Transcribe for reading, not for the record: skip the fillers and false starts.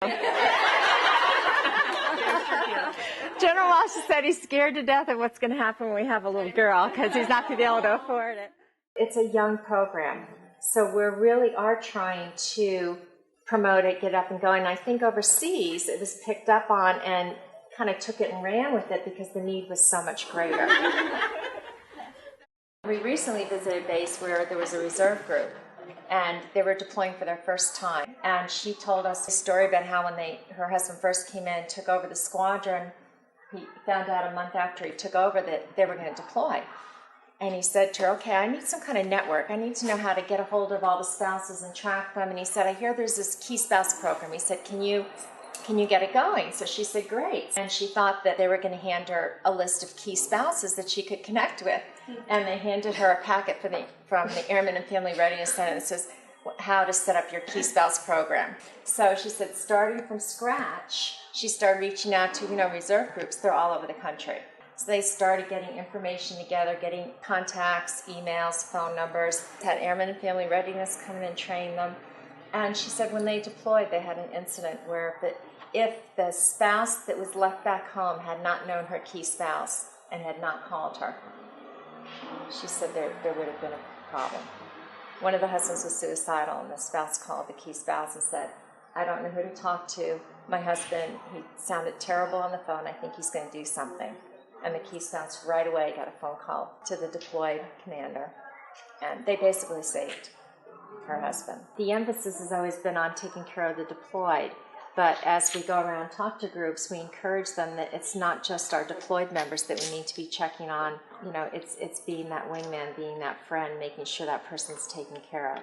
General Walsh said he's scared to death of what's going to happen when we have a little girl because he's not going to be able to afford it. It's a young program, so we really are trying to promote it, get it up and going. I think overseas it was picked up on and kind of took it and ran with it because the need was so much greater. We recently visited a base where there was a reserve group, and they were deploying for their first time. And she told us a story about how when her husband first came in and took over the squadron, he found out a month after he took over that they were going to deploy. And he said to her, okay, I need some kind of network. I need to know how to get a hold of all the spouses and track them. And he said, I hear there's this Key Spouse program. He said, can you get it going? So she said, great. And she thought that they were going to hand her a list of key spouses that she could connect with. And they handed her a packet from the Airmen and Family Readiness Center that says how to set up your Key Spouse program. So she said, starting from scratch, she started reaching out to reserve groups. They're all over the country. So they started getting information together, getting contacts, emails, phone numbers, had Airmen and Family Readiness come in and train them. And she said when they deployed, they had an incident where if the spouse that was left back home had not known her key spouse and had not called her, she said there would have been a problem. One of the husbands was suicidal, and the spouse called the key spouse and said, I don't know who to talk to. My husband, he sounded terrible on the phone. I think he's going to do something. And the key spouse right away got a phone call to the deployed commander, and they basically saved her husband. The emphasis has always been on taking care of the deployed, but as we go around and talk to groups, we encourage them that it's not just our deployed members that we need to be checking on. It's being that wingman, being that friend, making sure that person's taken care of.